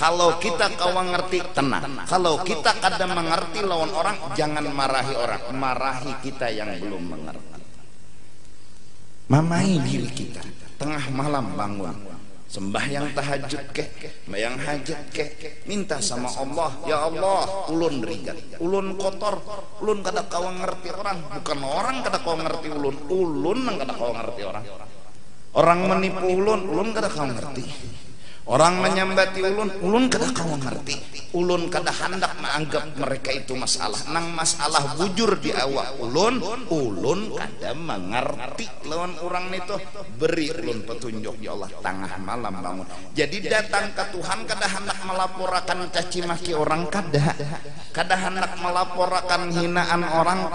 Kalau kita kawan ngerti tenang. Kalau kita kadang mengerti lawan orang, jangan marahi orang, marahi kita yang belum mengerti. Mamai diri kita, tengah malam bangun, sembahyang tahajud ke, sembahyang hajat ke, minta sama Allah, ya Allah, ulun rigat, ulun kotor, ulun kada kawan ngerti orang, bukan orang kada kawan ngerti ulun, ulun yang kada kawan ngerti orang. Orang menipu ulun, ulun kada kawan ngerti. Orang menyambati ulun, ulun kada kawan ngerti. Ulun kada hendak menganggap mereka itu masalah. Nang masalah bujur di awak ulun, ulun kada mengerti lawan orang itu. Beri ulun petunjuk ya Allah, tengah malam bangun. Jadi datang ke Tuhan kada hendak melaporkan caci maki orang, kada hendak melaporkan hinaan orang,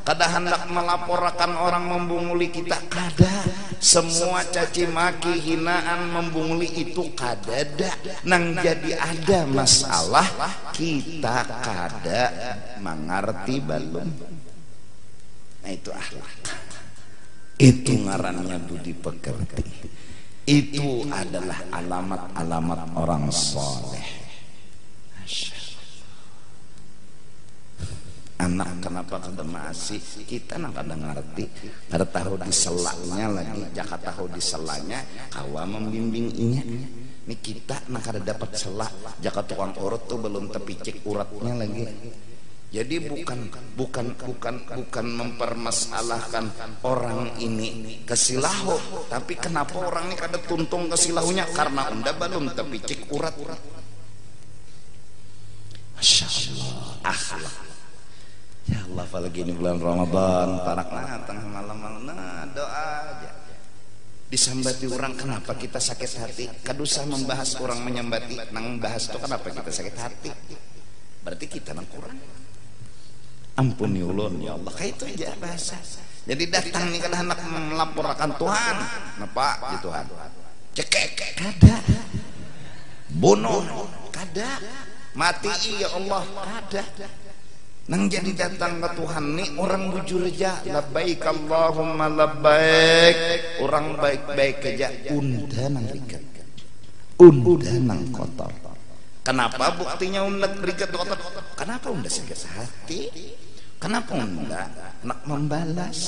kada hendak melaporkan orang membunguli kita, kada. Semua caci maki, hinaan, membunguli itu kada ada. Nang jadi ada masalah kita kada mengerti balum. Nah itu akhlak. Itu ngarannya budi pekerti. Itu adalah alamat-alamat orang soleh. Anak kenapa kada masih kita nang kada ngerti, kada tahu diselaknya lagi, jaka tahu diselanya kawa membimbing inya. Ini kita nang kada dapat selak, jaka tukang urut tuh belum tepicik uratnya lagi. Jadi bukan mempermasalahkan orang ini kesilahu, tapi kenapa orang ini kada tuntung kesilahunya karena unda belum tepicik urat. Masya Allah, akhlak. Ya Allah, apalagi ini bulan Ramadan, taraklah tengah malam-malam, nah doa aja. Disambati orang, kenapa kita sakit hati? Kadusah membahas orang menyambati, nang bahas itu kenapa kita sakit hati? Berarti kita nang kurang. Ampuni ulun ya Allah, kayak itu aja bahasa. Jadi datang nih kada hendak melaporkan Tuhan, napa ya Tuhan? Cekek kada, bunuh kada, mati ya Allah kada. Nang jadi datang ke Tuhan nih orang bujur aja, labbaik Allahumma labbaik, orang baik-baik aja, unda nang rigat, unda nang kotor. Kenapa buktinya unda rigat kotor? Kenapa unda sakit hati? Kenapa unda nak membalas?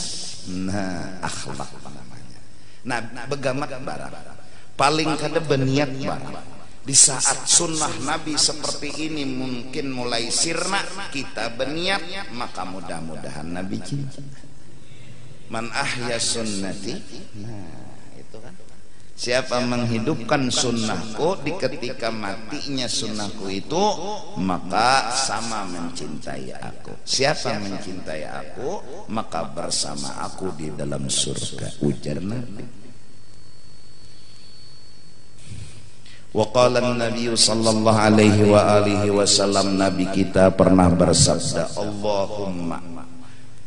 Nah akhlak namanya. Nah begamat barang, paling kada berniat barang. Di saat sunnah Nabi seperti ini mungkin mulai sirna, kita berniat, maka mudah-mudahan Nabi cinta. Man ahya sunnati, nah itu kan, siapa menghidupkan sunnahku di ketika matinya sunnahku itu, maka sama mencintai aku. Siapa mencintai aku, maka bersama aku di dalam surga, ujar Nabi. Wa qala an-nabiy sallallahu alaihi wa alihi wasallam, nabi kita pernah bersabda, Allahumma,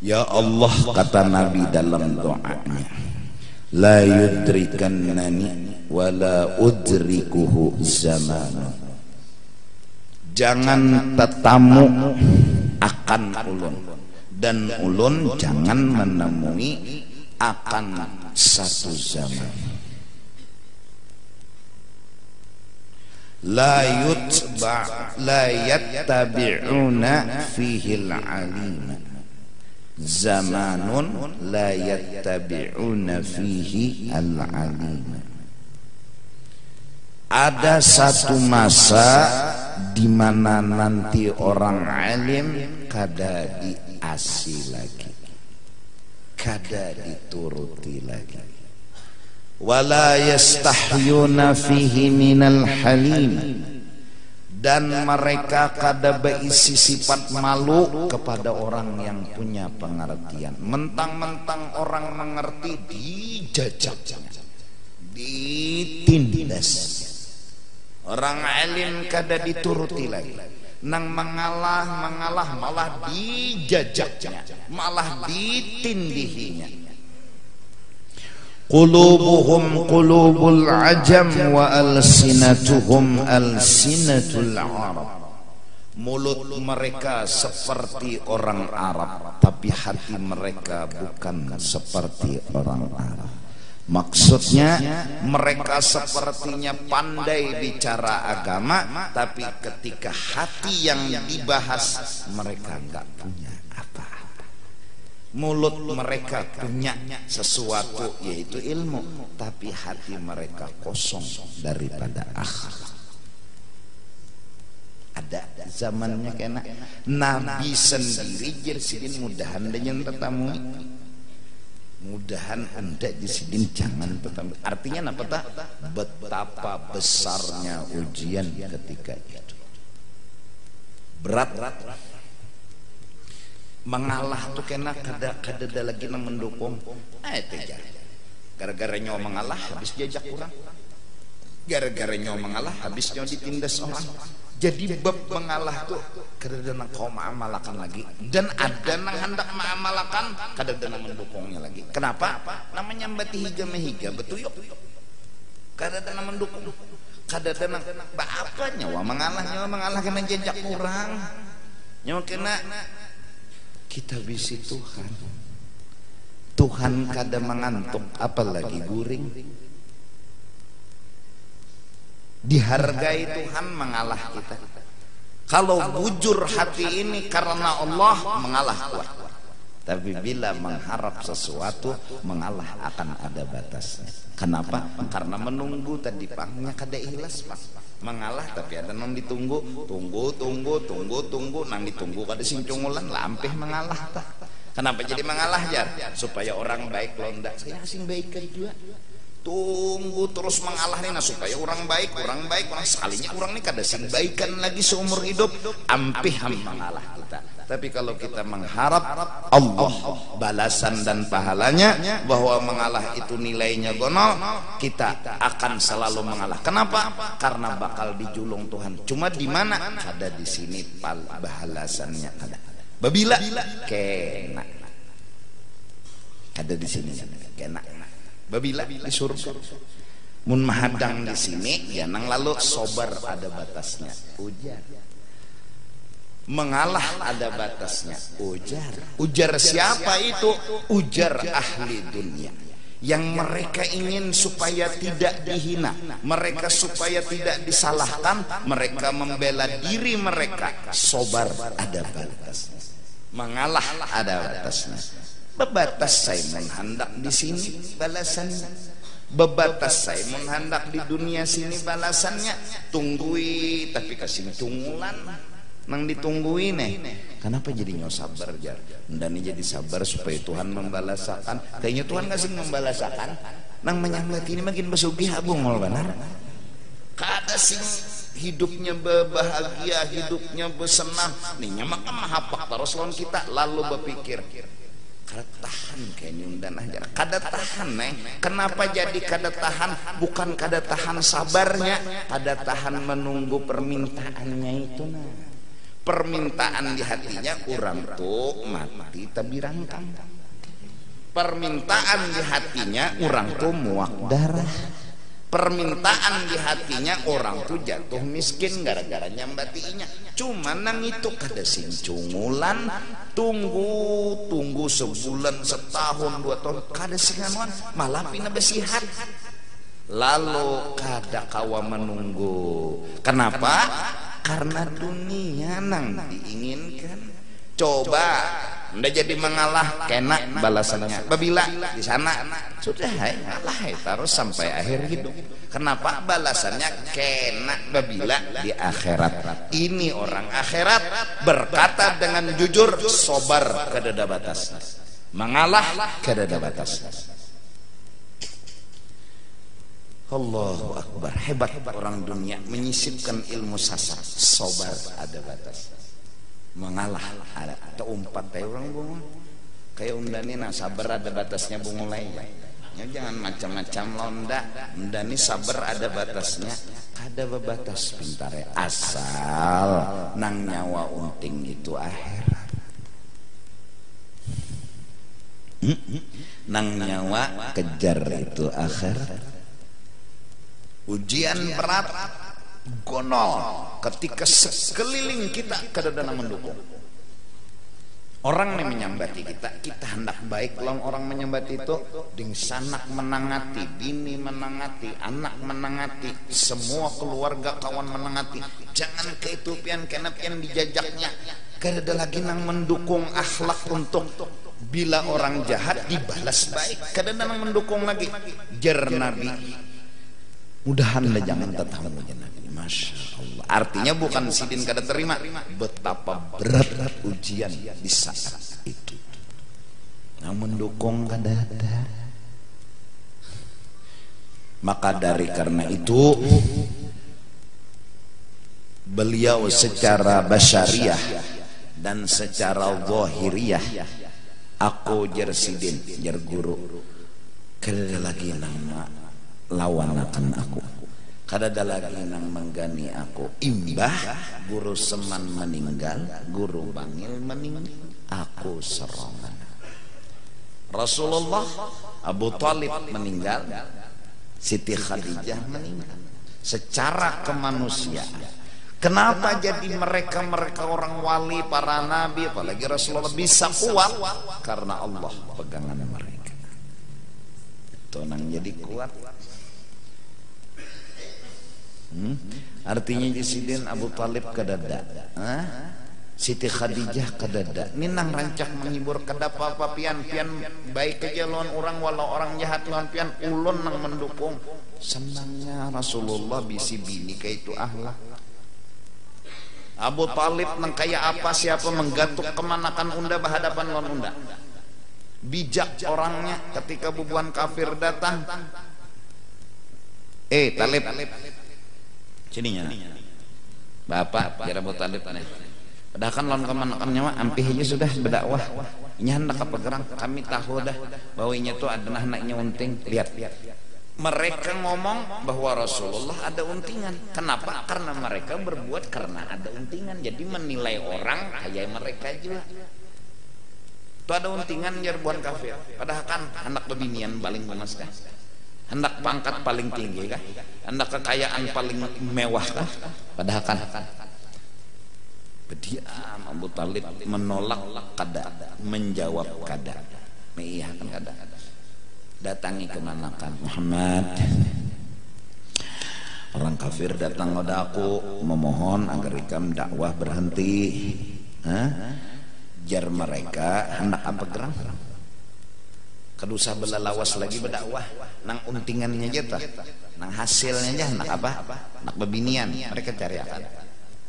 ya Allah, kata nabi dalam doanya, la yudrikannani wa la udrikuhu zaman. Jangan tetamu akan ulun dan ulun jangan menemui akan satu zaman. La yattabi'una fihi al-alim, zamanun la yattabi'una fihi al-alim. Ada satu masa di mana nanti orang alim kada diasi lagi, kada dituruti lagi. Wala yastahyuna fihi minal halim, dan mereka kada berisi sifat malu kepada orang yang punya pengertian. Mentang-mentang orang mengerti dijajaknya, ditindas. Orang alim kada dituruti lagi, nang mengalah malah dijajaknya, malah ditindihinya. Qulubuhum qulubul ajam wa alsinatuhum alsinatul arab. Mulut mereka seperti orang Arab, tapi hati mereka bukan seperti orang Arab. Maksudnya mereka sepertinya pandai bicara agama, tapi ketika hati yang dibahas mereka nggak punya apa-apa. Mulut mereka punya sesuatu yaitu ilmu, tapi hati mereka kosong daripada akhlak. Ada zamannya kena Nabi sendiri jersidin mudahan dengan tetamu. Mudahan anda jisidin jangan pertama. Artinya apa tak? Betapa besarnya ujian ketika itu. Berat. Mengalah tuh kena kada lagi nang mendukung. Tejar. Gara-gara nyawa mengalah habis jajak kurang. Gara-gara nyawa mengalah habis nyawa ditindas orang. Jadi bab mengalah tuh kada nang kau maamalakan lagi, dan ada nang hendak maamalakan kada nang mendukungnya lagi. Kenapa? Namanya mbati higa mehiga betuyuk. Kada nang mendukung, kada nang apa nyawa mengalah kena jejak kurang. Nyawa kena kita bisi Tuhan. Tuhan kada mengantuk apalagi guring. Dihargai Tuhan mengalah kita. Kalau bujur hati ini karena Allah mengalah kuat. Tapi bila mengharap sesuatu mengalah akan ada batasnya. Kenapa? Karena menunggu tadi pangnya kada ikhlas pak. Mengalah tapi ada nang ditunggu, tunggu, nang ditunggu kada sing cungulan lampeh mengalah tak. Kenapa jadi mengalah jar? Supaya orang baik londa. Saya sing baik juga. Tunggu terus mengalah nih, nah supaya orang baik sekalinya orang nih kada sing baikan lagi seumur hidup, ampih mengalah kita. Tapi kalau kita mengharap Allah balasan dan pahalanya, bahwa mengalah itu nilainya gonol, kita akan selalu mengalah. Kenapa? Karena bakal dijulung Tuhan. Cuma di mana? Ada di sini balasannya ada. Babila kena. Ada di sini kena. Babila di surga. Mun mahadang di sini ya nang lalu sobar ada batasnya. Ujar. Mengalah ada batasnya. Ujar. Ujar siapa itu? Ujar ahli dunia. Yang mereka ingin supaya tidak dihina, mereka supaya tidak disalahkan, mereka membela diri mereka. Sobar ada batasnya. Mengalah ada batasnya. Bebatas saya menghendak di sini balasannya, bebatas saya menghendak di dunia sini balasannya. Tunggui tapi kasih tunggulan nang ditunggui nih. Kenapa jadi nyo sabar jar? Dan jadi sabar supaya Tuhan membalasakan. Kayaknya Tuhan kasih membalasakan. Nang menyambat ini makin besugih abung mal benar. Kada sing hidupnya berbahagia, hidupnya bersenang. Nih nyamak mahapak terus lawan kita lalu berpikir. Kada tahan kayaknya dan ajar. Kada tahan neng. Kenapa jadi kada tahan? Bukan kada tahan sabarnya, kada tahan menunggu permintaannya itu nah. Permintaan di hatinya kurang tuh mati tabirangkang. Permintaan di hatinya orang tuh muak darah. Permintaan di hatinya orang tuh jatuh miskin gara-gara nyambatinya. Cuma nang itu kada sing cungulan. Tunggu sebulan, setahun, 2 tahun kada sing anuan malah pina besihat. Lalu kada kawa menunggu. Kenapa? Karena dunia nang diinginkan. Coba ndak jadi mengalah kena balasannya. Babila di sana sudah ngalah terus sampai akhir hidup. Kenapa? Balasannya kena babila di akhirat. Ini orang akhirat berkata dengan jujur, sobar kada ada batas. Mengalah kada ada batas. Allahu Akbar. Hebat orang dunia menyisipkan ilmu sasar. Sobar ada batas. Mengalah ada atau umpat kayak orang bunga kayak undani nah sabar ada batasnya bungulai ya jangan macam-macam londa undani sabar ada batasnya ada batas pintar ya asal nang nyawa unting itu akhirat nang nyawa kejar itu akhirat ujian berat gonol ketika sekeliling kita kada mendukung. Orang yang menyambati kita hendak baik lawan orang menyambati itu ding sanak menangati, bini menangati, anak menangati, semua keluarga kawan menangati. Jangan keitupian kenapian dijajaknya. Kada ada lagi nang mendukung akhlak untuk bila orang jahat dibalas baik. Kada ada nang mendukung lagi. Jar Nabi, mudahan lah jangan tetangga Nabi. Masya Allah. Artinya bukan sidin kada terima, betapa berat ujian di saat itu. Yang mendukung kada ada. Maka dari karena itu beliau secara basyariah dan secara zahiriyah, aku jar sidin, jar guru, kada lagi nang lawan akan aku. Kada ada lagi nang menggani aku. Imbah guru Seman meninggal, guru Bangil meninggal, aku serongan. Rasulullah, Abu Talib meninggal, Siti Khadijah meninggal. Secara kemanusiaan, kenapa jadi mereka orang wali, para nabi, apalagi Rasulullah bisa kuat? Karena Allah pegangan mereka. Itu nang jadi kuat. Artinya Sidin Abu Talib kadada, Siti Khadijah kadada. Ini nang rancak menghibur kada apa-apa pian baik aja lawan orang, walau orang jahat lawan pian ulun nang mendukung. Senangnya Rasulullah bisi bini kayak itu ahlak. Abu Talib nang kaya apa siapa menggatuk kemanakan unda berhadapan lawan unda. Bijak orangnya ketika bubuan kafir datang. Talib. Sininya Bapak kira Abu Talib aneh. Padahal kan lawan kemanakannya mah ampih aja sudah berdakwah. Ini hendak apa gerang, kami tahu dah bahwa ini tuh adalah anaknya unting. Lihat. Mereka ngomong bahwa Rasulullah ada untingan. Kenapa? Karena mereka berbuat karena ada untingan. Jadi menilai orang kayak mereka juga. Itu ada untingan jarbuan kafir. Padahal kan anak bebinian paling panas kan. Hendak pangkat paling tinggi kah? Hendak kekayaan paling mewah kah? Padahal kan berdiam Abu Talib menolak kada, menjawab kada, mengiyakan kada. Datangi kemanakan Muhammad, orang kafir datang kepada aku memohon agar ikam dakwah berhenti. Jar mereka hendak apa gerang? Kedusa belalawas lagi berdakwah nang untingannya aja nang hasilnya aja nak apa? Nak bebinian mereka cari akan,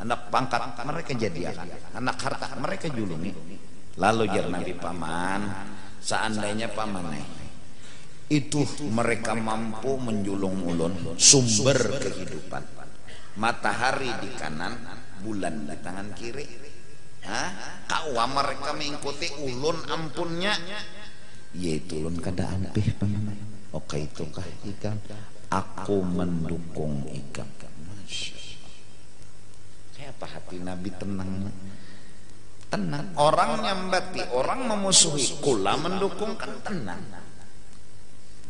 anak pangkat mereka jadi akan, anak harta mereka julungi. Lalu jar Nabi, paman, seandainya paman itu mereka mampu menjulung ulun sumber kehidupan, matahari di kanan, bulan di tangan kiri, kau mereka mengikuti ulun ampunnya. Yaitu ulun kada ampih paman. Oke itukah ikam? Aku mendukung ikam. Kayak apa hati Nabi tenang. Tenang. Orang nyambati, orang memusuhi, kula mendukung kan tenang.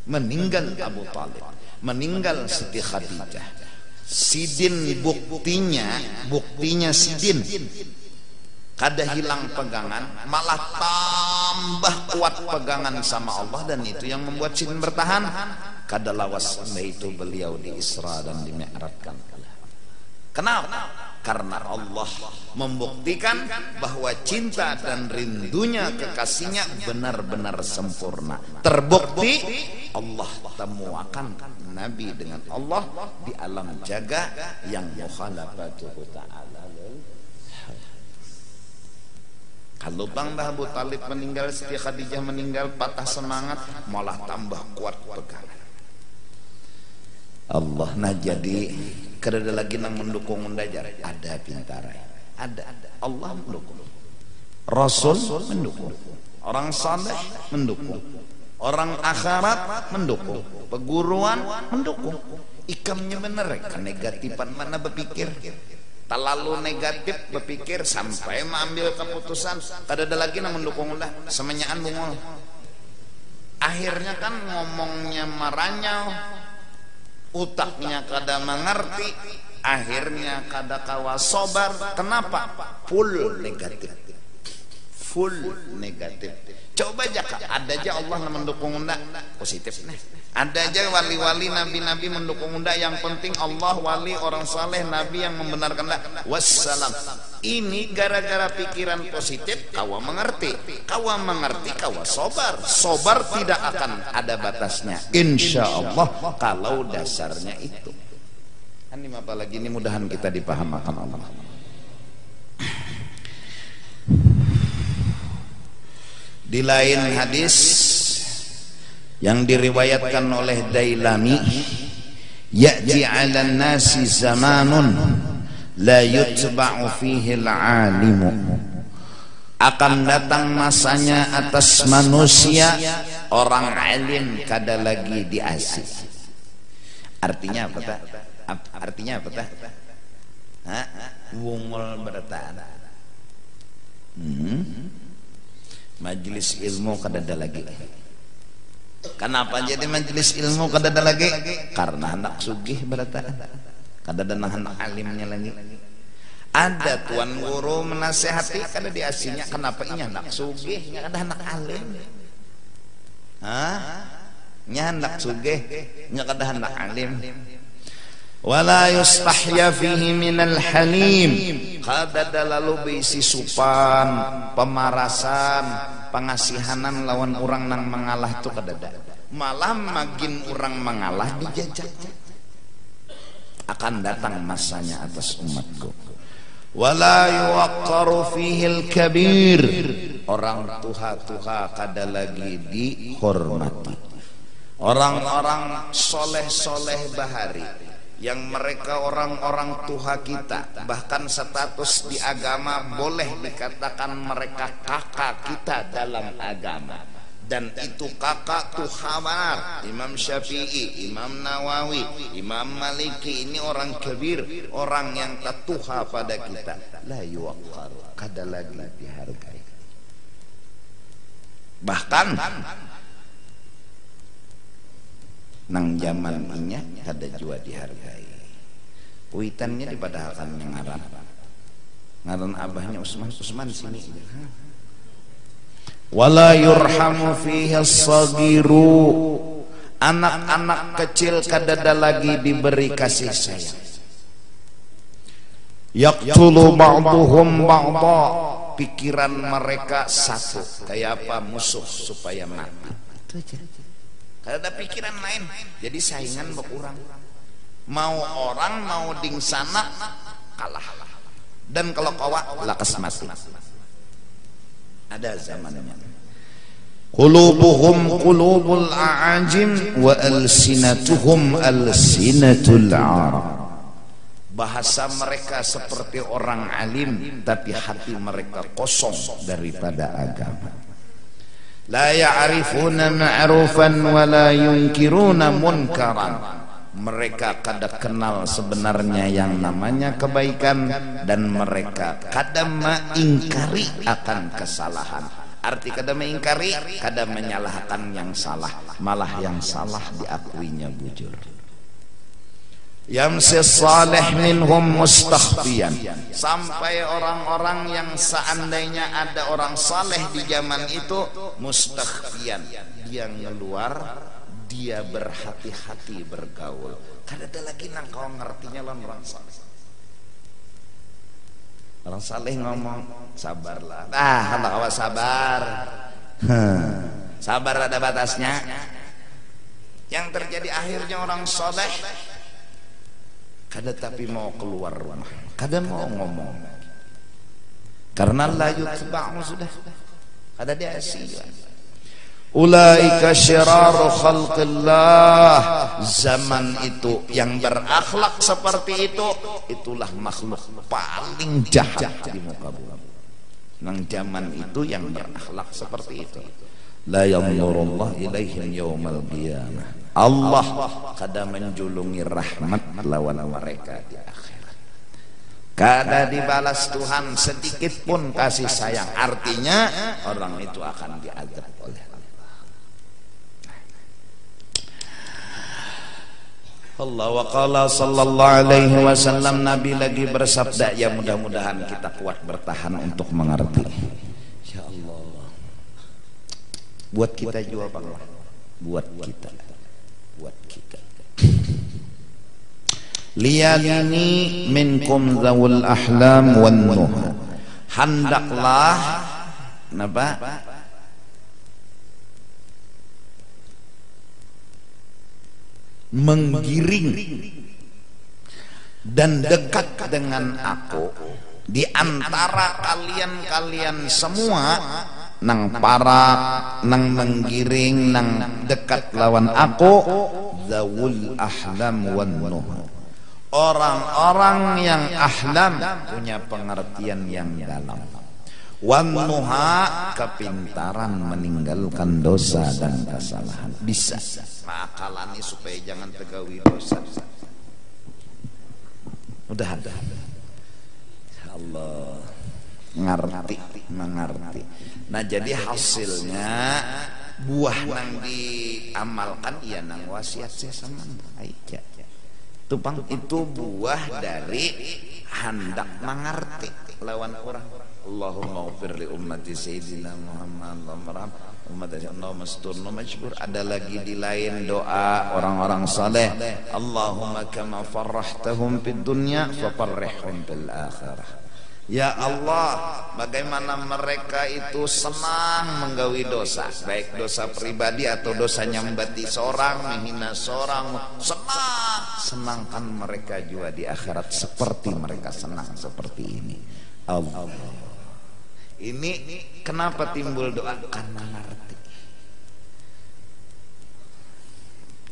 Meninggal Abu Talib, meninggal Siti Khadijah. Sidin buktinya Sidin kada hilang pegangan, malah tambah kuat pegangan sama Allah, dan itu yang membuat Sidin bertahan. Kada lawas itu beliau di Isra dan di Mi'rajkan. Kenapa? Karena Allah membuktikan bahwa cinta dan rindunya kekasihnya benar-benar sempurna. Terbukti Allah temuakan Nabi dengan Allah di alam jaga yang mukhalafatuhu ta'ala. Kalau Bang Abu Talib meninggal, Siti Khadijah meninggal, patah semangat, malah tambah kuat pegangan. Allah nah jadi kada lagi nang mendukung undajar, ada pintarai, ada Allah mendukung, Rasul mendukung, orang saleh mendukung, orang akhirat mendukung, peguruan mendukung. Ikamnya bener kan, negatifan mana berpikir terlalu negatif berpikir sampai mengambil keputusan kada ada lagi nang mendukung ulah semenyaan bungol. Akhirnya kan ngomongnya maranyau, utaknya kada mengerti, akhirnya kada kawa sobar. Kenapa? Full negatif, full negatif. Coba aja ada aja Allah mendukung unda positif nih. Ada aja wali-wali nabi-nabi mendukung unda, yang penting Allah wali orang saleh nabi yang membenarkan unda. Wassalam. Ini gara-gara pikiran positif kawa mengerti. Kawa mengerti kawa sobar. Sobar tidak akan ada batasnya insya Allah kalau dasarnya itu. Ini apalagi ini mudahan kita dipahamakan Allah. Di lain hadis yang diriwayatkan oleh Dailami, ya'ti 'alan nasi zamanun la yutba'u fihi al-'alimu, akan datang masanya atas manusia orang alim kada lagi diasih. Artinya apa tak? Artinya apa tak? Wungul bertaan. Majelis ilmu kadada lagi. Kenapa jadi majelis ilmu kadada lagi? Karena anak sugih berata. Kadada anak alimnya lagi. Ada tuan guru menasehati kada diasinya. Kenapa ini anak sugih? Ada anak alim. Nya anak sugih, nya kada anak alim. Wala yustahya fihi minal halim, kada lalu beisi supan, pemarasan, pengasihanan lawan orang nang mengalah tu kada. Malah makin orang mengalah dijajak. Akan datang masanya atas umatku. Wala yuwaqqaru fihil kabir, orang tuha-tuha kada lagi dihormati. Orang-orang soleh-soleh bahari yang mereka orang-orang tuha kita, bahkan status di agama boleh dikatakan mereka kakak kita dalam agama, dan itu kakak tuha benar. Imam Syafi'i, Imam Nawawi, Imam Maliki, ini orang kabir, orang yang tatuha pada kita. La yuwaqqar, kada lagi dihargai. Bahkan nang zaman inya kada jua dihargai. Kuitannya dipadahalkan yang ngaran abahnya Usman sini. Wala yurhamu fihi as-sagiru, anak-anak kecil kadada lagi diberi kasih sayang. Yaqtulu ba'duhum ba'dha, pikiran mereka satu, kayak apa musuh supaya mati. Itu aja. Ada pikiran lain, jadi saingan berkurang. Mau orang mau ding sana kalah, dan kalau kawa lakas mati. Ada zamannya. Qulubuhum qulubul a'ajim wa alsinatuhum alsinatul Arab. Bahasa mereka seperti orang alim, tapi hati mereka kosong daripada agama. La ya'rifuna ma'rufan wa la yunkiruna munkaran. Mereka kada kenal sebenarnya yang namanya kebaikan, dan mereka kada mengingkari akan kesalahan. Arti kada mengingkari, kada menyalahkan yang salah, malah yang salah diakuinya bujur. Yamsi salih minhum mustakhfiyan, sampai orang-orang yang seandainya ada orang saleh di zaman itu mustakhfiyan, dia ngeluar, dia berhati-hati bergaul. Kada ada lagi nang kau ngertinya lan orang saleh. Orang saleh ngomong sabarlah. Hendak awas sabar. Sabar ada batasnya. Yang terjadi akhirnya orang saleh kada tapi mau keluar rumah, kada mau ngomong, karena la yutba'u sudah, kada diasih. Ulaika syiraru khalqillah, zaman itu yang berakhlak seperti itu, itulah makhluk paling jahat di muka bumi. Nang zaman itu yang berakhlak seperti itu, la yanzurullah ilaihim yaumal qiyamah, Allah kada menjulungi rahmat lawan mereka di akhirat. Kada dibalas Tuhan sedikit pun kasih sayang. Artinya orang itu akan diazab oleh Allah. Allah wa qala sallallahu alaihi wasallam, Nabi lagi bersabda, ya mudah-mudahan kita kuat bertahan untuk mengerti. Ya Allah. Buat kita juga Pak, buat kita. Liyadini minkum zawul ahlam wan nuha. Hendaklah napa? Menggiring dan dekat dengan aku di antara kalian semua nang parak, nang menggiring, nang dekat lawan aku, zawul ahlam wan nuha. Orang-orang yang ahlam punya pengertian yang dalam. Wan nuha, kepintaran meninggalkan dosa dan kesalahan. Bisa makalani supaya jangan tegawi dosa. Udah ada. Allah mengerti. Nah jadi hasilnya buah nang diamalkan ya nang wasiat saya sama aja. Itu buah dari hendak mengerti lawan orang. Allahumma ghfir li ummati sayyidina Muhammad Allahumma masturna majbur. Ada lagi di lain doa orang-orang saleh, Allahumma kama farrahtahum fid dunya fafarrihhum fil akhirah. Ya Allah, bagaimana mereka itu senang menggawi dosa, baik dosa pribadi atau dosa nyambati seorang, menghina seorang, senangkan mereka juga di akhirat seperti mereka senang seperti ini. Allah. Ini kenapa timbul doa? Karena ngerti.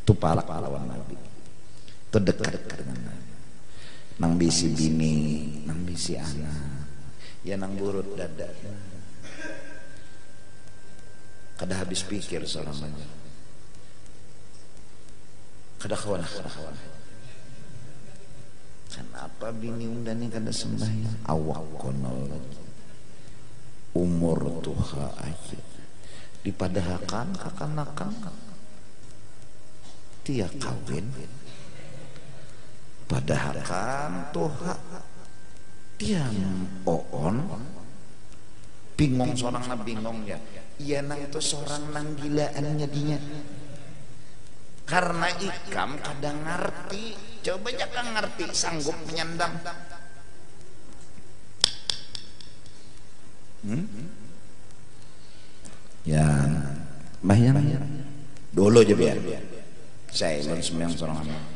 Itu palak lawan Nabi. Itu dekat dengan Nabi. Nang bisi bini, nang bisi anak, ya nang burut dada. Kada habis pikir seorang banyak. Kada kawan. Kenapa bini undani kada sembahyang? Awak konol lagi. Umur tuha aja. Dipadahakan kakanakan. Dia kawin. Padahal kan tuha dia oon bingung seorang na bingung ya. Iya nang itu seorang nang gilaannya dinya. Karena ikam kadang ngerti. Coba jangan ngerti sanggup menyandang. Ya bayar dulu aja biar. Saya belum sembahyang seorang anak.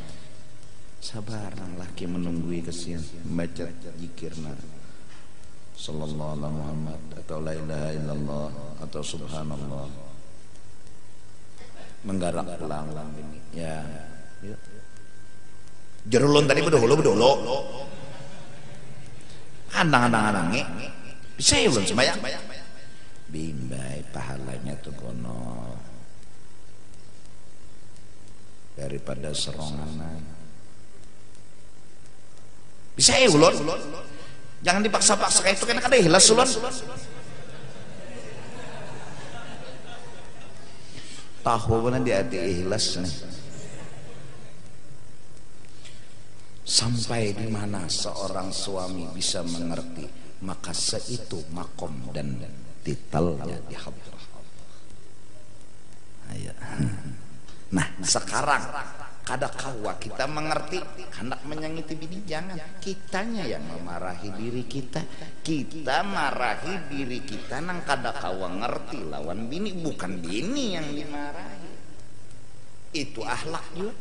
Sabar nang laki menunggui kesian membaca zikirna sallallahu alaihi Muhammad atau la ilaha illallah atau subhanallah menggarak pulang ini ya. Jerulun tadi bedolo andang-andangi bisa ya belum sembahyang bimbai pahalanya tuh kono daripada serongan. Bisa ya ulun, jangan dipaksa-paksa kayak itu kan ada ikhlas ulun. Tahu benar di hati ikhlas nih. Sampai di mana seorang suami bisa mengerti, maka seitu makom dan titelnya di hadrah. Nah sekarang kada kawa kita mengerti hendak menyangiti bini, jangan kitanya yang memarahi diri kita. Kita marahi diri kita nang kada kawa ngerti lawan bini, bukan bini yang dimarahi. Itu akhlak juga.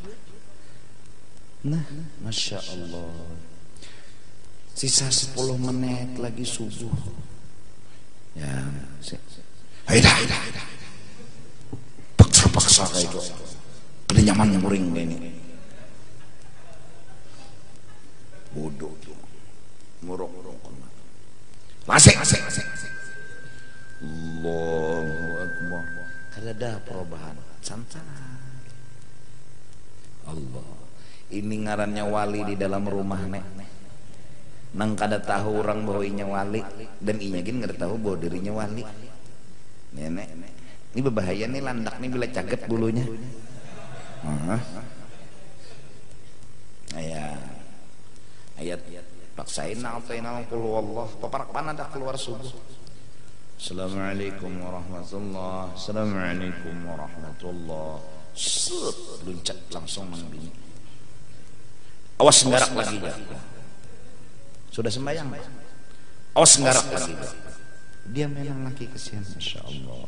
Nah, masya Allah. Sisa 10 menit lagi subuh. Ya, haidah. Paksa kayak itu. Ada nyaman muring ini. Bodoh tuh. Murung kena. Masih. Allahu Akbar. Kada ada perubahan. Santai. Allah. Ini ngarannya wali di dalam rumah nek. Nang kada tahu orang bahwa inya wali dan inya gin kada tahu bahwa dirinya wali. Nenek. Ini berbahaya nih landak nih bila caget bulunya. Ayat paksain apa nama puluh Allah paparak panah dah keluar subuh Assalamualaikum warahmatullah. Assalamualaikum warahmatullah. Set, loncat langsung nang bini. Awas nggarak lagi ya. Sudah sembahyang. Awas nggarak lagi. Dia memang lagi kesian, masya Allah.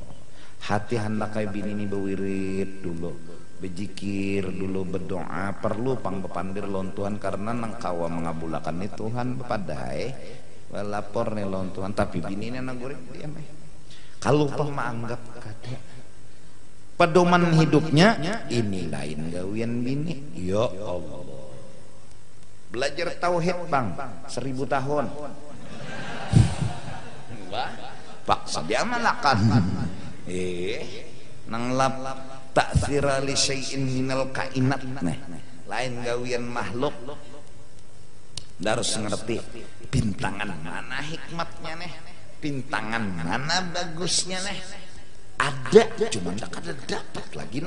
Hati hendak kayak bini ini bewirid dulu, bejikir dulu, berdoa. Perlu pang bepandir lawan Tuhan karena nang kawa mengabulakan nih Tuhan bepadai. Lapor nih lawan Tuhan. Tapi bini ini anak goreng diam. Kalau pang menganggap kata pedoman hidupnya ini lain gawian bini. Ya Allah. Belajar tauhid bang 1000 tahun. Wah. Paksa dia malakan nang lap ta'thira li syai'in minal kainat lain gawian makhluk. Harus ngerti bintangan mana hikmatnya nih, bintangan mana bagusnya nih. Ada cuma tak ada dapat lagi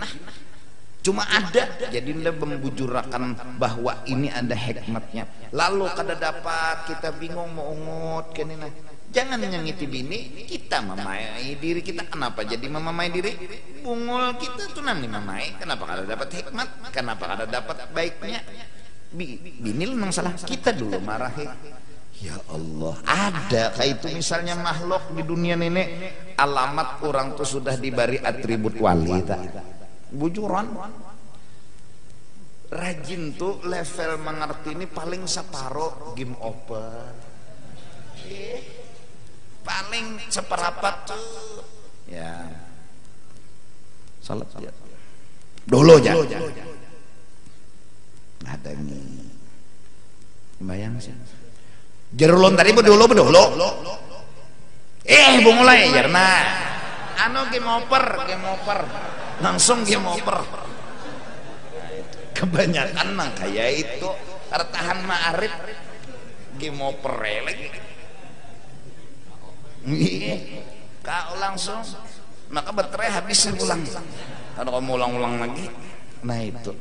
cuma ada jadi anda membujurakan bahwa ini ada hikmatnya lalu kada dapat kita bingung mau ungut kenina. Jangan nyangiti bini, kita memamai diri kita. Kenapa jadi memamai diri? Bungul kita tuh nanti memamai. Kenapa kada dapat hikmat? Kenapa kada dapat baiknya? Bini memang salah kita dulu marahi. Ya Allah, ada kayak itu misalnya makhluk di dunia nenek alamat orang tuh sudah diberi atribut wali tak? Bujuran. Rajin tuh level mengerti ini paling separuh game over. Paling seperapat tuh ya salat ya dulu aja ada nih bayang sih jerulun tadi berdulu mulai karena anu game over langsung game over kebanyakan nang kayak itu tertahan ma'arif game over lagi. Kau langsung maka baterai habis ulang. Kalau kamu ulang-ulang lagi, nah itu.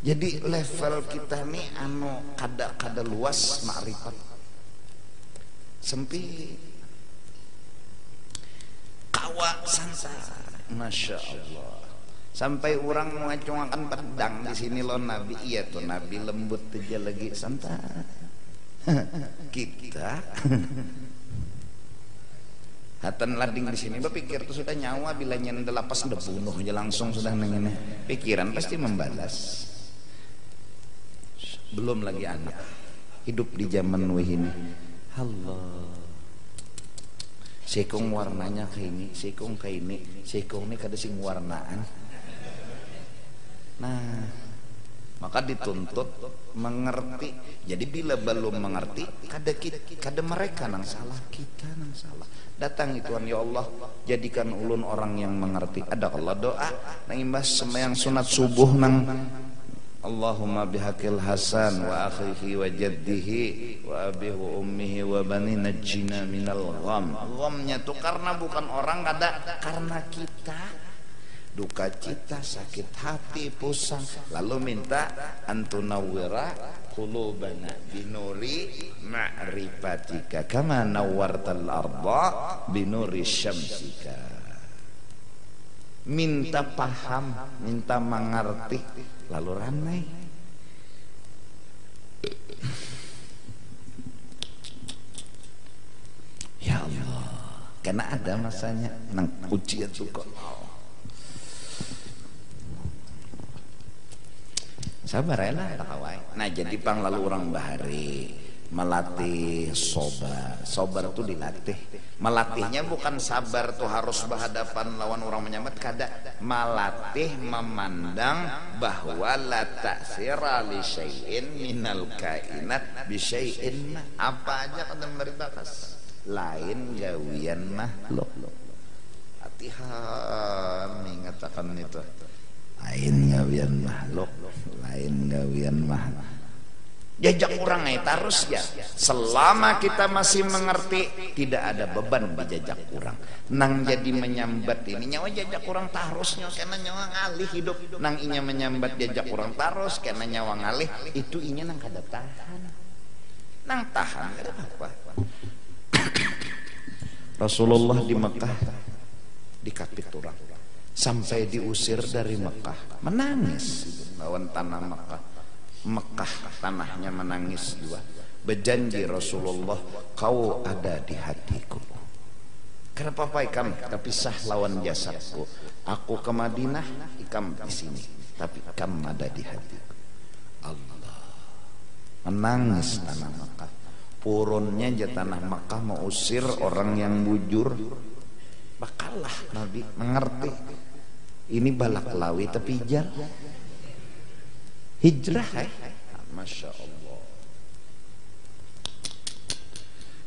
Jadi level kita nih anu kada luas makrifat. Sempit. Kawa santai, masya Allah. Sampai orang mengacungkan pedang di sini loh Nabi. Iya tuh Nabi lembut aja lagi santai. Kita hatan lading di sini berpikir tuh sudah nyawa bila nyenda lapas udah bunuh aja langsung sudah nengene pikiran pasti membalas. Belum lagi anak hidup di zaman ini. Allah. Sekong warnanya kayak ini, sekong kayak ini, sekong ini kada sing warnaan. Nah, maka dituntut mengerti. Jadi bila belum mengerti, kada mereka nang salah, kita nang salah. Datang Tuhan, ya Allah, jadikan ulun orang yang mengerti. Ada Allah doa nang imbas sembahyang sunat subuh nang Allahumma bihaqil Hasan wa akhihi wa jaddihi wa abihi wa ummihi wa bani najjina minal gham. Ghamnya tuh karena bukan orang, karena kita duka cita, sakit hati, pusing, lalu minta antunawwira qulubana binuri ma'rifatika kama nawwartal arda binuri syamsika. Minta paham, minta mengerti, lalu ramai. Ya Allah, karena ada masanya nang ujian suka. Sabar ya lah kawai. Nah jadi pang lalu orang bahari melatih sobar tuh dilatih. Melatihnya bukan sabar tuh harus berhadapan lawan orang menyambat, kada. Melatih memandang bahwa la ta'sira li syai'in minal kainat bi syai'in. Apa aja kada memberi bakas lain gawian makhluk. Latihan mengatakan itu lain gawian makhluk, lain gawian makhluk. Jajak orang terus ya. Selama kita masih mengerti, tidak ada beban di jajak orang. Nang jadi menyambat ini nyawa jajak orang tarusnya karena nyawa ngalih hidup. Nang inya menyambat jajak orang tarus karena nyawa ngalih, itu inya nang kada tahan. Nang tahan kada apa. Rasulullah di Mekah dikapit orang sampai diusir dari Mekah, menangis lawan tanah Mekah. Mekah tanahnya menangis juga. Berjanji Rasulullah, kau ada di hatiku. Kenapa Pak Ikam terpisah lawan jasadku? Aku ke Madinah, Ikam di sini, tapi Ikam ada di hatiku. Allah, menangis tanah Mekah. Purunnya aja tanah Mekah mau usir orang yang bujur. Bakalah Nabi mengerti. Ini Balaklawi tapi hijrah, Masya Allah.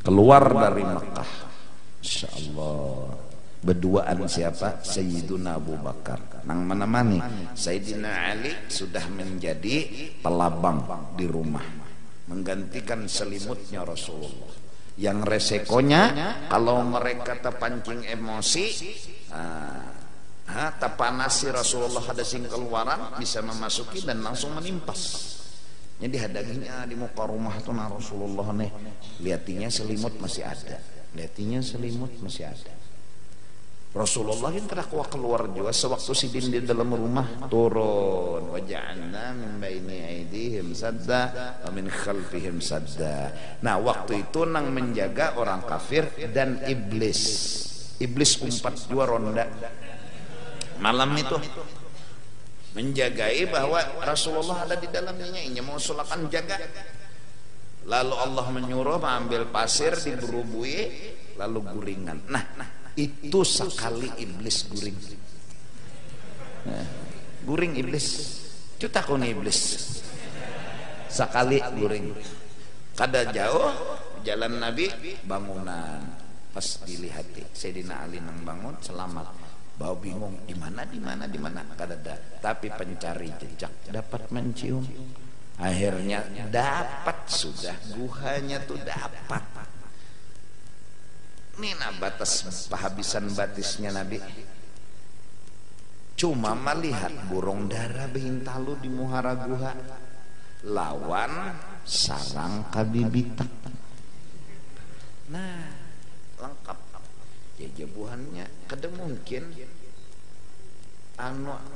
Keluar dari Mekah, Masya Allah. Berduaan siapa? Sayyiduna Abu Bakar. Nang menemani Sayyidina Ali sudah menjadi pelabang di rumah, menggantikan selimutnya Rasulullah. Yang resikonya kalau mereka terpancing emosi, terpanasi Rasulullah ada sing keluaran, bisa memasuki dan langsung menimpas. Jadi hadaginya di muka rumah tuh nah Rasulullah nih, liatinya selimut masih ada, Rasulullah yang terakwa keluar juga sewaktu sidin di dalam rumah turun, waja'alna min baini aidihim sadda wa min khalfihim sadda. Nah waktu itu nang menjaga orang kafir dan iblis umpat dua ronda malam itu, menjagai bahwa Rasulullah ada di dalamnya, ini mau sulakan jaga. Lalu Allah menyuruh mengambil pasir diberubui lalu guringan. Nah itu sekali iblis guring. Guring iblis, itu takut iblis sekali guring. Kada jauh jalan Nabi, bangunan pas dilihati Sayyidina Ali nang bangun selamat. Bau bingung di mana kadada, tapi pencari jejak dapat mencium. Akhirnya dapat, sudah guhanya tuh dapat. Ini nah batas kehabisan batisnya Nabi. Cuma melihat burung dara Bintalo di muhara guha lawan sarang kabibitak. Nah lengkap jajabuhannya. Kada mungkin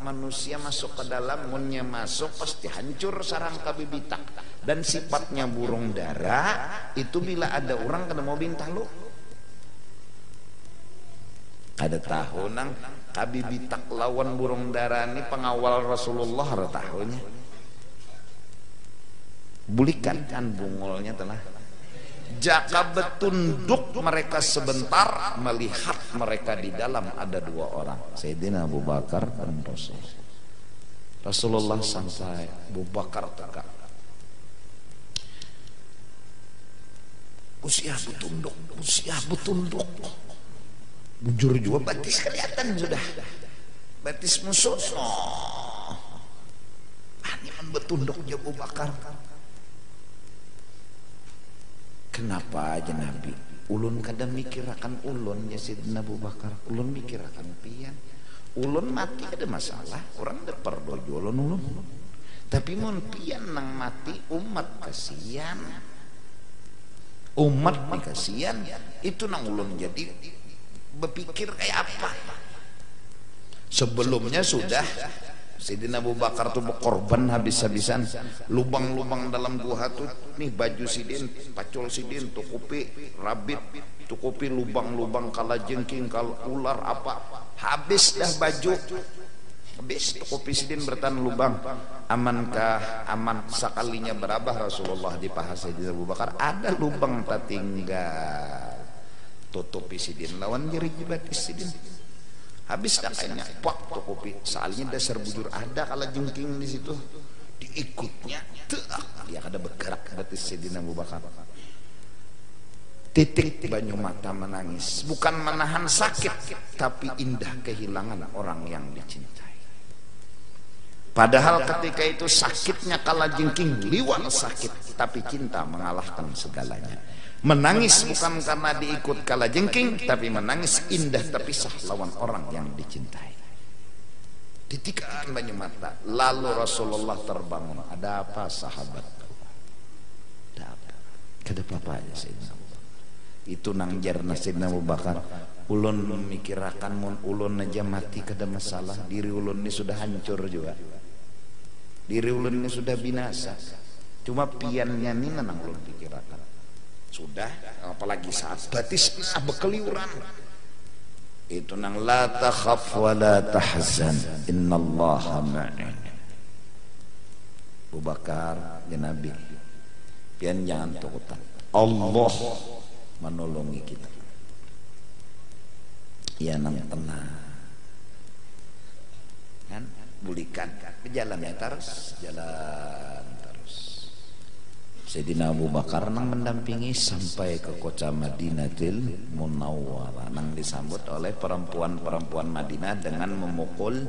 manusia masuk ke dalam, munnya masuk pasti hancur sarang kabibitak. Dan sifatnya burung dara itu bila ada orang kena mau Bintalo, ada tahu nang kabibitak lawan burung dara ini pengawal Rasulullah ada tahunya. Bulikan kan bungulnya telah jaka betunduk mereka sebentar melihat mereka di dalam ada dua orang, Sayyidina Abu Bakar dan Rasulullah sampai Abu Bakar tegak. Usia betunduk. Bujur juga batis kelihatan sudah. Batis musuh. Ini betunduk Abu Bakar. Kenapa aja Nabi? Ulun kadang mikir akan ulun ya Sayyidina Abu Bakar. Ulun mikir akan pian. Ulun mati ada masalah, orang ada perlu jualan ulun. Tapi mun pian nang mati umat kasihan. Umat nih kasihan. Itu nang ulun jadi berpikir kayak apa. Sebelumnya sudah Sayyidina Abu Bakar tuh berkorban habis-habisan. Lubang-lubang dalam gua tuh nih baju sidin, pacul sidin, tukupi rabit, tukupi lubang-lubang kala jengking, kala ular apa. Habis dah baju. Habis tukupi sidin bertahan lubang. Amankah? Aman. Sekalinya berabah Rasulullah di paha Sayyidina Abu Bakar ada lubang tak tinggal. Tutupi sidin lawan jeri batis sidin. Habis dah kayaknya pak tukupi soalnya dasar bujur ada kalau jengking di situ diikutnya dia kada bergerak batis Sayyidina Abu Bakar. Titik banyu mata menangis, bukan menahan sakit tapi indah kehilangan orang yang dicintai. Padahal ketika itu sakitnya kala jengking liwat sakit, tapi cinta mengalahkan segalanya. Menangis bukan karena diikut kala jengking, tapi menangis indah terpisah lawan orang yang dicintai. Titikan banyu mata. Lalu Rasulullah terbangun. Ada apa sahabatku? Ada apa? Kada apa-apa ya Sayyidina Abu Bakar. Itu nang jarna Sayyidina Abu Bakar, ulun memikirakan mun ulun aja mati kada masalah, diri ulun ini sudah hancur juga, diri ulun ini sudah binasa, cuma piannya ini nang ulun pikirakan sudah, apalagi saat batis bekeliuran itu nang la takhaf wa la tahzan innallaha ma'ana. Abu Bakar ya Nabi, pian jangan takutan, Allah menolongi kita. Ya nang tenang kan, bulikan berjalan ya terus, jalan terus. Sayyidina Abu Bakar nang mendampingi sampai ke kota Madinatil Munawwarah, nang disambut oleh perempuan-perempuan Madinah dengan memukul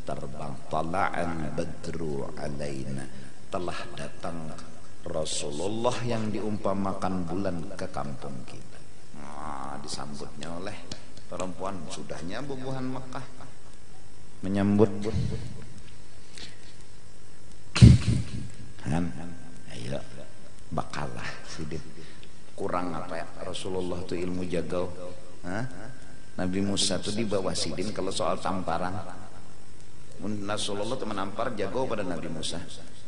terbang. Tala'al badru alaina, telah datang Rasulullah yang diumpamakan bulan ke kampung kita. Disambutnya oleh perempuan, sudahnya bubuhan Mekah menyambut kan, ayo bakalah sidin kurang apa ya Rasulullah tuh ilmu jagau. Nabi Musa tuh di bawah sidin kalau soal tamparan. Rasulullah tuh menampar jago pada Nabi Musa.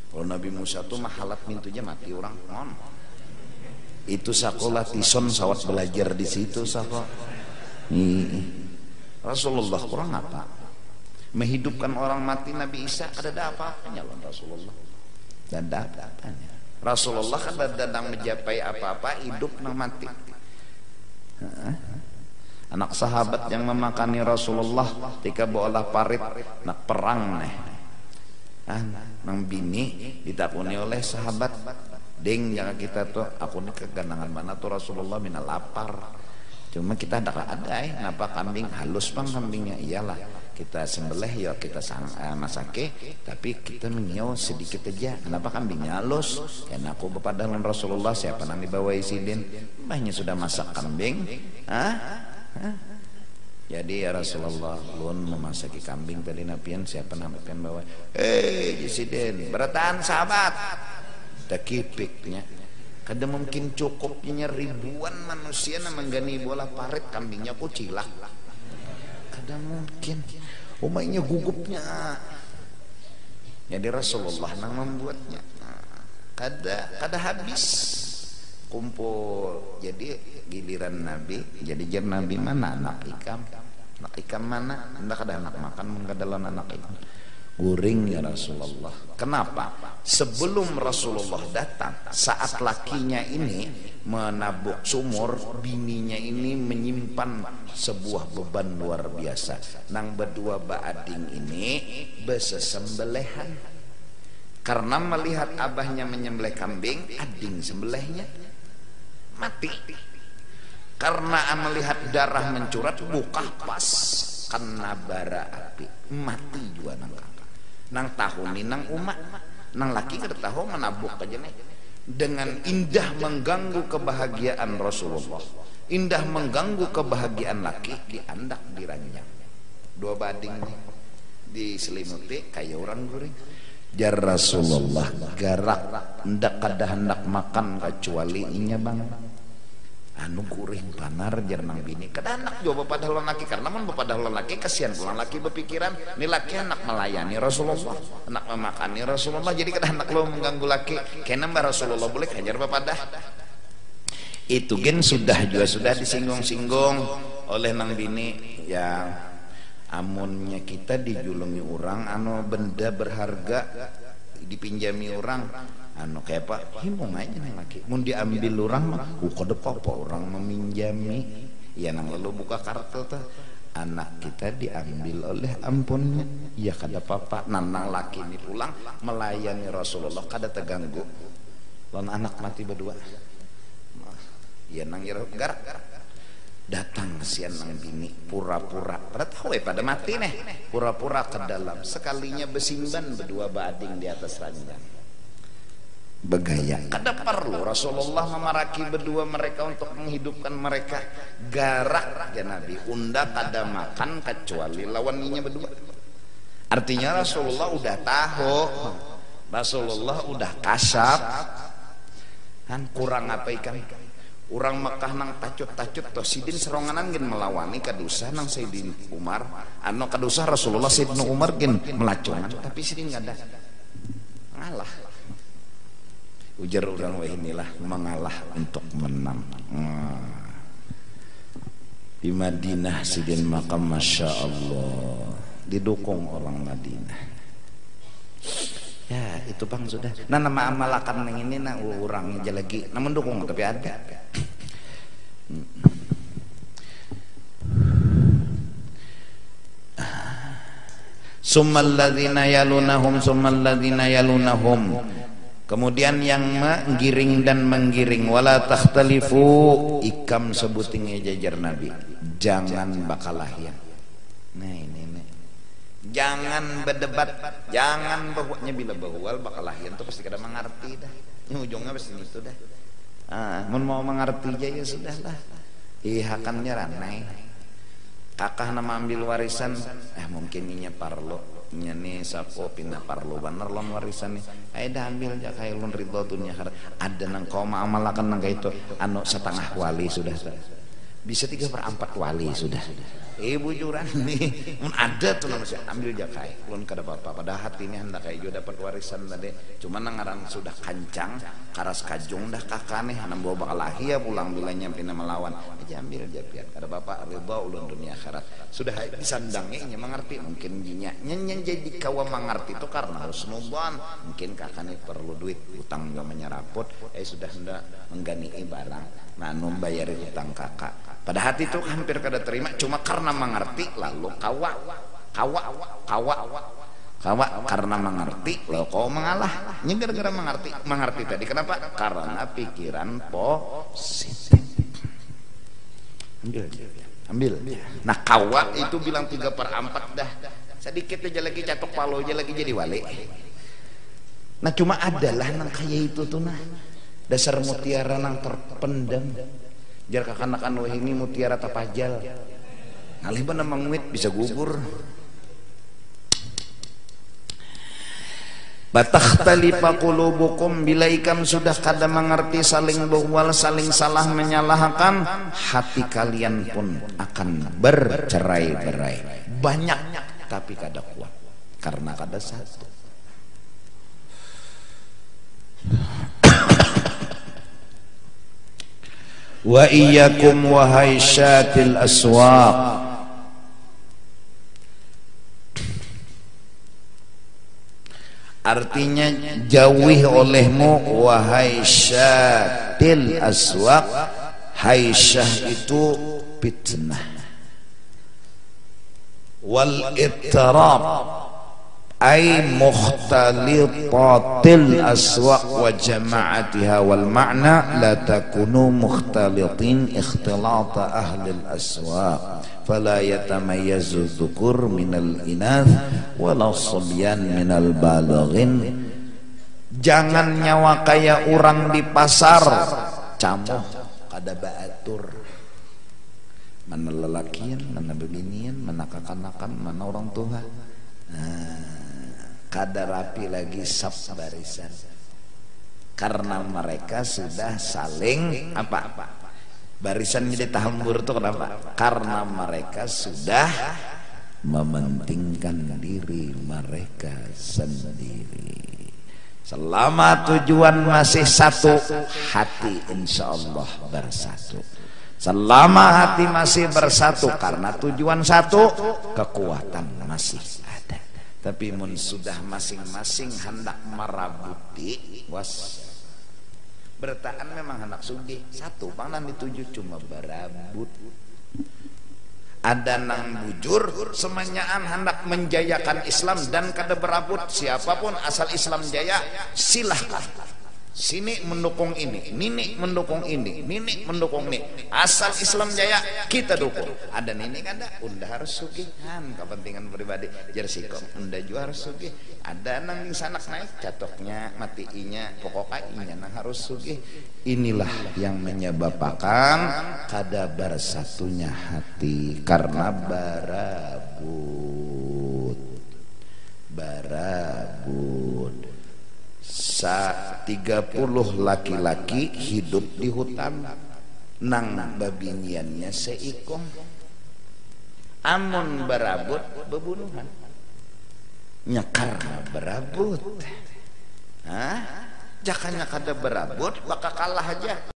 Kalau Nabi Musa tuh mahalat mintunya mati orang non. Itu sakola tison sawat belajar di situ sako. Rasulullah kurang apa? Menghidupkan orang mati Nabi Isa ada apa-apanya loh Rasulullah. Dan ada apanya. Rasulullah kan datang mencapai apa-apa hidup nang mati. Anak sahabat yang memakani Rasulullah ketika bawalah parit nak perang nih. Nang bini ditakuni oleh sahabat, ding jangan kita tuh aku nih keganangan mana tuh Rasulullah mina lapar. Cuma kita ada kenapa kambing halus bang kambingnya, iyalah kita sembelih ya kita masake, tapi kita mengiau sedikit aja. Kenapa kambingnya halus? Karena aku bepadangan Rasulullah, siapa nami bawa isidin, banyak sudah masak kambing. Jadi ya Rasulullah, ulun memasaki kambing tadi napian siapa namakan bawa. Isidin, bertahan sahabat. Takipiknya. Kada mungkin cukupnya ribuan manusia na menggani bola parit kambingnya kucilak. Kada mungkin. Umaynya gugupnya. Jadi Rasulullah nang membuatnya. Kada habis kumpul. Jadi giliran Nabi, jadi jar Nabi mana anak ikam mana? Hendak ada anak makan mengadalan anak ikam. Guring ya Rasulullah. Kenapa? Sebelum Rasulullah datang, saat lakinya ini menabuk sumur, bininya ini menyimpan sebuah beban luar biasa. Nang berdua baading ini besesembelihan. Karena melihat abahnya menyembelih kambing, ading sembelihnya mati. Karena melihat darah mencurat, buka pas kena bara api, mati juga nang kakak. Nang tahu nih nang umat, nang laki kada tahu menabuk aja nih. Dengan indah mengganggu kebahagiaan Rasulullah, indah mengganggu kebahagiaan laki, diandak diranjang. Dua bading nih diselimuti kayak orang guring. Jar Rasulullah garak ndak kada hendak makan kecuali inya bang. Anu guring panar jar nang bini kada anak juga bapadah laki, karena mun bapadah laki kasihan pulang laki berpikiran ni laki anak melayani Rasulullah, anak memakani Rasulullah, jadi kada anak lo mengganggu laki kena mbak Rasulullah boleh hajar bapadah. Itu gen sudah disinggung-singgung oleh nang bini yang amunnya kita dijulungi orang anu benda berharga dipinjami orang anu kayak apa himung aja nang laki mun diambil orang mah kode apa orang meminjami ya nang lalu buka kartu tuh anak kita diambil oleh ampunnya ya kada apa-apa. Nang laki ini pulang melayani Rasulullah kada terganggu lawan anak mati berdua ya nang garak datang sian nang bini pura-pura pada tahu pada mati nih pura-pura ke dalam sekalinya besimban berdua bading di atas ranjang begaya. Kada perlu Rasulullah memaraki berdua mereka untuk menghidupkan mereka. Garak ya Nabi unda kada makan kecuali lawannya berdua. Artinya Rasulullah udah tahu, Rasulullah udah kasap kan kurang apa ikan Urang Makkah nang tacut-tacut toh sidin seronganan gen melawani kadusa nang Sayyidina Umar anu kadusa Rasulullah Sayyidina Umar gen melacungan tapi sidin ngada ngalah ujar urang wah inilah mengalah untuk menang. Di Madinah sidin makam Masya Allah didukung orang Madinah ya itu bang sudah nah nama amalakan yang ini nah orang aja lagi nah mendukung tapi ada summal ladzina yalunahum kemudian yang menggiring dan menggiring wala takhtalifu ikam sebutingnya jajar Nabi jangan bakalahian nah ini jangan berdebat, jangan bahwanya bila bahwal bakalahian tuh pasti kada mengerti dah. Ini ujungnya pasti itu dah. Mau mengerti aja ya sudah lah. Ihakannya ranai. Kakak nama ambil warisan, mungkin inya parlo, nya nih sapo pindah parlo bener lon warisan nih. Dah ambil aja kayak lon ridho dunia akhirat. Ada nang kau amalakan nang kayak itu, anu setengah wali sudah. Bisa 3/4 wali sudah. Bujuran nih ada tuh namanya ambil jakai pun kada apa-apa pada hati ini hendak kayak juga dapat warisan tadi cuma nangaran sudah kancang karas kajung dah kakak nih hanam bawa bakal lahir pulang bila nyampe melawan aja ambil aja biar kada bapak ridha ulun dunia akhirat sudah disandangnya mengerti mungkin jinya nyen jadi kawa mengerti itu karena husnudzon mungkin kakak nih perlu duit utang juga menyeraput sudah hendak menggani barang nah bayari utang kakak pada hati itu hampir kada terima cuma karena mengerti lalu kawa karena mengerti lalu kau mengalah gara-gara mengerti tadi kenapa karena pikiran positif ambil nah kawa itu bilang 3/4 dah sedikit aja lagi catok palo aja lagi jadi wali nah cuma adalah nang kayak itu tuh nah dasar mutiara nang terpendam jar kakanakan wah ini mutiara tapajal ngalih bener mangwit bisa gugur batakhtalifa qulubukum bila ikam sudah kada mengerti saling bahwal saling salah menyalahkan hati kalian pun akan bercerai-berai banyak tapi kada kuat karena kada satu wa iyyakum wahai syatil aswaq artinya jauhi olehmu wahai syatil aswaq haisyah itu fitnah wal ittirab ay mukhtaliqatil aswaq wa jama'atiha wal ma'na la takunu mukhtalitin ikhtilata ahli al aswaq fala yatamayyazu dhukur minal inath wala subyan minal balighin jangan nyawa kaya orang di pasar camoh kada baatur mana lelakian mana bebinian mana kakanakan mana orang tua kada rapi lagi sab barisan karena mereka sudah saling apa barisan jadi tahambur itu kenapa karena mereka sudah mementingkan diri mereka sendiri selama tujuan masih satu hati insyaallah bersatu selama hati masih bersatu karena tujuan satu kekuatan masih ada tapi mun sudah masing-masing hendak merabuti was bertahan memang hendak sugih satu pangnan dituju cuma berabut ada nang bujur semenyaan hendak menjayakan Islam dan kada berabut siapapun asal Islam jaya silahkan sini mendukung ini, nini mendukung ini, nini mendukung ini. Asal Islam jaya kita dukung. Ada nini kada, unda harus sugihan kepentingan pribadi. Jar sikom, unda juga harus sugih. Ada nang sanak naik catoknya, matiinya, pokoknya inya nang harus sugih. Inilah yang menyebabkan kada bersatunya hati karena barabut. 30 laki-laki hidup di hutan nang babiniannya seikong, amun berabut bebunuhan, nyakar berabut, jakanya kada berabut bakal kalah aja.